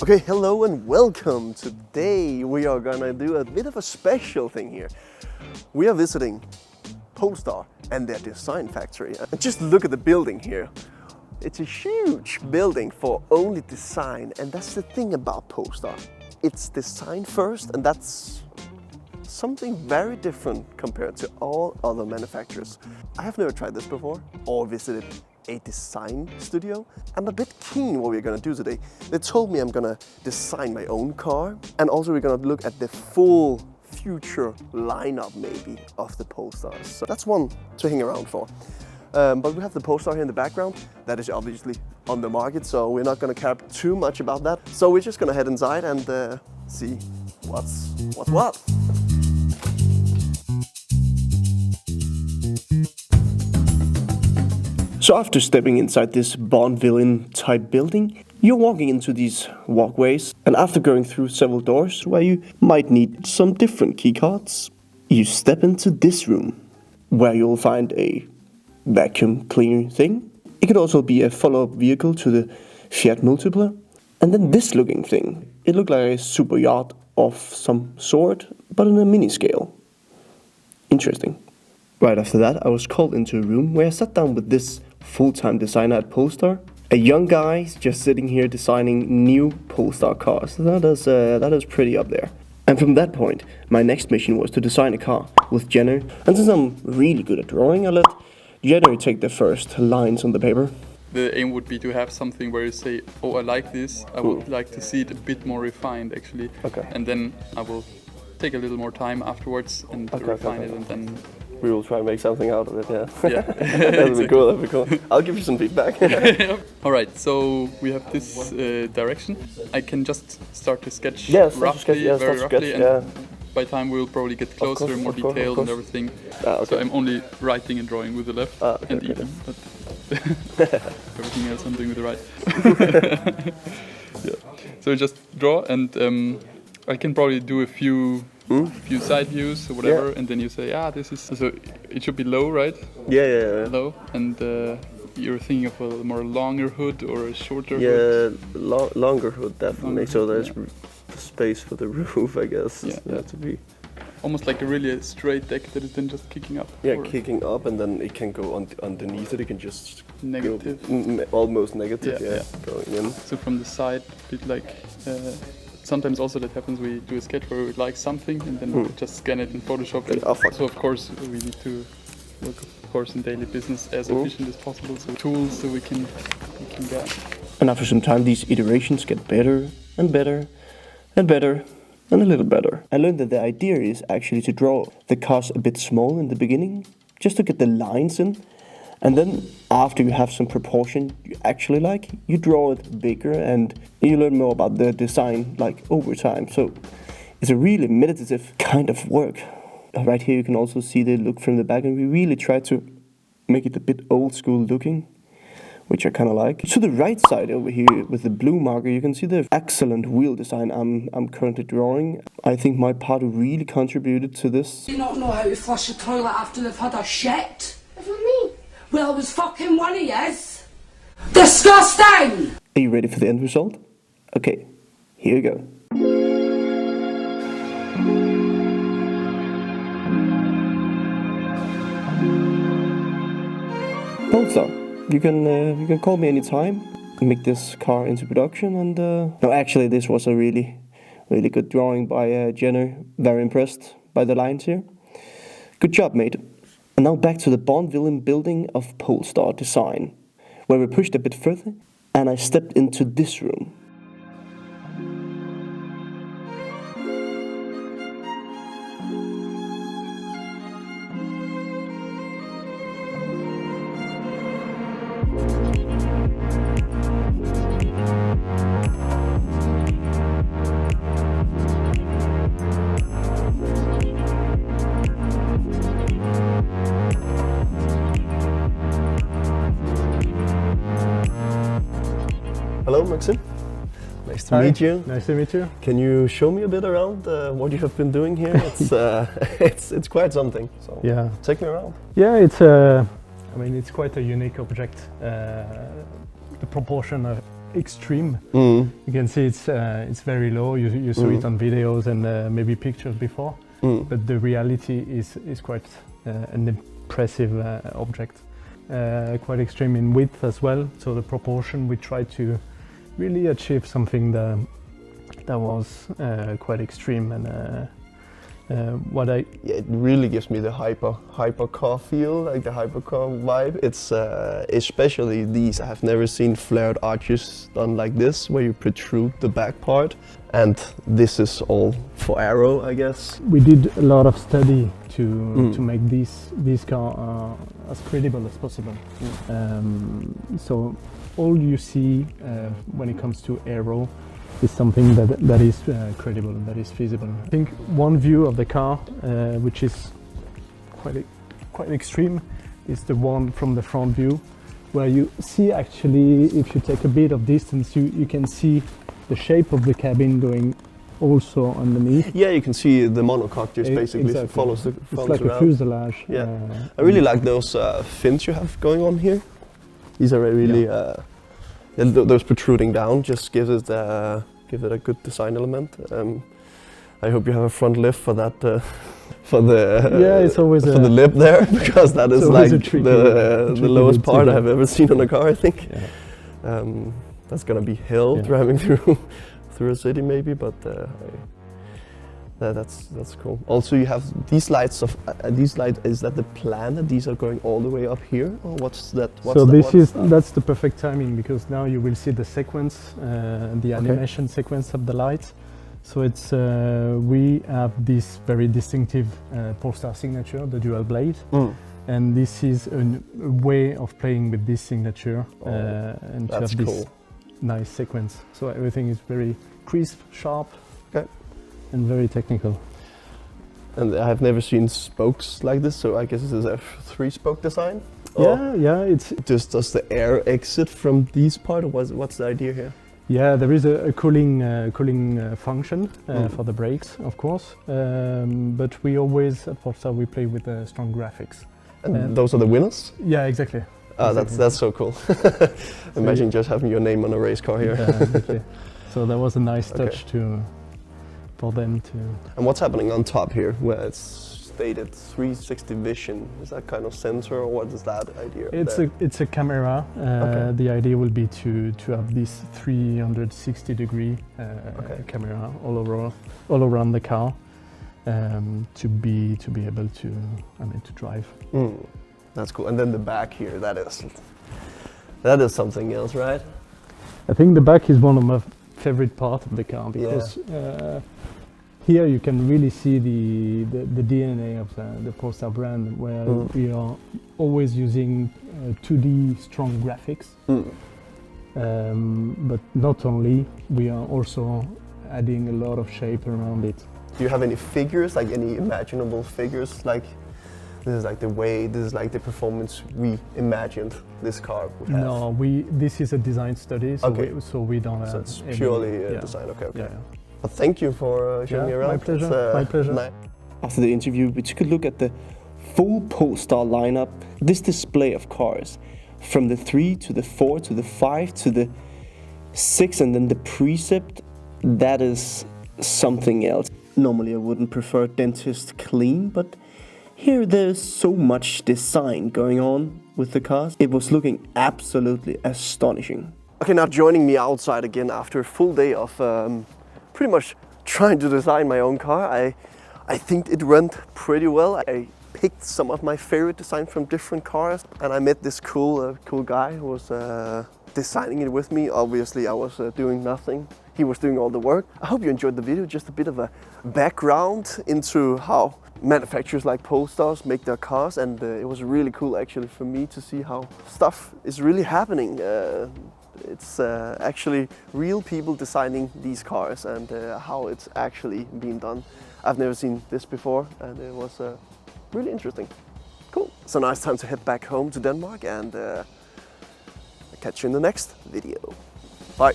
Okay, hello and welcome. Today we are gonna do a bit of a special thing here. We are visiting Polestar and their design factory. And just look at the building here. It's a huge building for only design, and that's the thing about Polestar. It's design first, and that's something very different compared to all other manufacturers. I have never tried this before or visited a design studio. I'm a bit keen what we're gonna do today. They told me I'm gonna design my own car, and also we're gonna look at the full future lineup maybe of the Polestars. So that's one to hang around for. But we have the Polestar here in the background. That is obviously on the market, so we're not gonna care too much about that. So we're just gonna head inside and see what's what. So after stepping inside this Bond villain type building, you're walking into these walkways, and after going through several doors where you might need some different keycards, you step into this room where you'll find a vacuum cleaner thing. It could also be a follow-up vehicle to the Fiat Multipla. And then this looking thing, it looked like a super yacht of some sort, but on a mini scale. Interesting. Right after that, I was called into a room where I sat down with this full-time designer at Polestar. A young guy just sitting here designing new Polestar cars. That is pretty up there. And from that point, my next mission was to design a car with Jenner. And since I'm really good at drawing, I let Jenner take the first lines on the paper. The aim would be to have something where you say, oh, I like this, I would like to see it a bit more refined actually. Okay. And then I will take a little more time afterwards and refine it, and then we will try and make something out of it, yeah. Yeah. That'd be cool, that'd be cool. I'll give you some feedback. Alright, so we have this direction. I can just start to sketch roughly, very roughly, and yeah. by time we'll probably get closer and more detailed and everything. Okay. So I'm only writing and drawing with the left and even, but everything else I'm doing with the right. Yeah. So just draw, and I can probably do a few side views or whatever, and then you say, this is, so it should be low, right? Yeah. Low, and you're thinking of a more longer hood or a shorter hood? Yeah, longer hood definitely, so there's space for the roof, I guess. Yeah. To be almost like a straight deck that is then just kicking up. Yeah, kicking up, and then it can go underneath it. It can just negative, go, almost negative. Yeah, going in. So from the side, a bit like. Sometimes also that happens, we do a sketch where we like something and then we just scan it in Photoshop. So of course we need to work, of course, in daily business as efficient as possible. So tools so we can get. And after some time, these iterations get better and better and better and a little better. I learned that the idea is actually to draw the cars a bit small in the beginning, just to get the lines in. And then after you have some proportion you actually like, you draw it bigger and you learn more about the design like over time. So it's a really meditative kind of work. Right here you can also see the look from the back, and we really try to make it a bit old school looking, which I kind of like. To the right side over here with the blue marker, you can see the excellent wheel design I'm currently drawing. I think my part really contributed to this. Do you not know how to flush a toilet after they've had a shit? What do you mean? Well, I was fucking one of yous. Disgusting! Are you ready for the end result? Okay, here we go. Polestar, you can call me anytime. Make this car into production, and no, actually this was a really good drawing by Jenner. Very impressed by the lines here. Good job, mate. And now back to the Bond villain building of Polestar design, where we pushed a bit further, and I stepped into this room. Hello, Maxim. Nice to meet you. Nice to meet you. Can you show me a bit around what you have been doing here? It's quite something. So yeah, take me around. Yeah, it's I mean, it's quite a unique object. The proportion extreme. You can see it's very low. You saw it on videos and maybe pictures before, but the reality is quite an impressive object. Quite extreme in width as well. So the proportion, we tried to really achieve something that was quite extreme, and it really gives me the hypercar feel, like the hypercar vibe. It's especially these. I have never seen flared arches done like this, where you protrude the back part, and this is all for aero, I guess. We did a lot of study to make this car as credible as possible. So all you see when it comes to aero is something that is credible, that is feasible. I think one view of the car, which is quite extreme, is the one from the front view, where you see actually, if you take a bit of distance, you can see the shape of the cabin going also underneath. Yeah, you can see the monocoque just basically exactly. follows it's like around. A fuselage. Yeah, I really like those fins you have going on here. These are really those protruding down just gives it a good design element. I hope you have a front lift for that. For the it's always for the lip there, because that is like the lowest part I've ever seen on a car, I think. Yeah. That's gonna be hell driving through a city maybe, but that's cool. Also, you have these lights Is that the plan that these are going all the way up here, or what's that? That's the perfect timing, because now you will see the sequence, the animation sequence of the lights. So it's we have this very distinctive Polestar signature, the dual blade, and this is a way of playing with this signature and to have this nice sequence. So everything is very crisp, sharp. And very technical. And I have never seen spokes like this, so I guess this is a 3-spoke design? Yeah, it's... Does the air exit from these part, or what's the idea here? Yeah, there is a cooling function for the brakes, of course, but we always, at Polestar, we play with strong graphics. And those are the winners? Yeah, exactly. That's so cool. Imagine just having your name on a race car here. Yeah, exactly. So that was a nice touch for them to... And what's happening on top here, where it's stated 360 vision? Is that kind of sensor, or what is that idea? It's a camera. The idea will be to have this 360-degree camera all around the car, to be able to drive. That's cool. And then the back here, that is something else, right? I think the back is one of my favorite part of the car, because here you can really see the DNA of the Polestar brand, where we are always using 2D strong graphics. But not only, we are also adding a lot of shape around it. Do you have any figures, like any imaginable figures, like this is like the way, this is like the performance we imagined this car would have? No, this is a design study, so we don't have. So it's purely design. Okay. Yeah. Well, thank you for showing me around. My pleasure. My pleasure. After the interview, we took a look at the full Polestar lineup. This display of cars, from the 3 to the 4 to the 5 to the 6, and then the Precept, that is something else. Normally I wouldn't prefer dentist clean, but here there's so much design going on with the cars. It was looking absolutely astonishing. Okay, now joining me outside again after a full day of pretty much trying to design my own car. I think it went pretty well. I picked some of my favorite designs from different cars, and I met this cool guy who was designing it with me. Obviously I was doing nothing. He was doing all the work. I hope you enjoyed the video. Just a bit of a background into how manufacturers like Polestars make their cars, and it was really cool actually for me to see how stuff is really happening. It's actually real people designing these cars, and how it's actually being done. I've never seen this before, and it was really interesting. Cool. So now it's time to head back home to Denmark, and I'll catch you in the next video. Bye.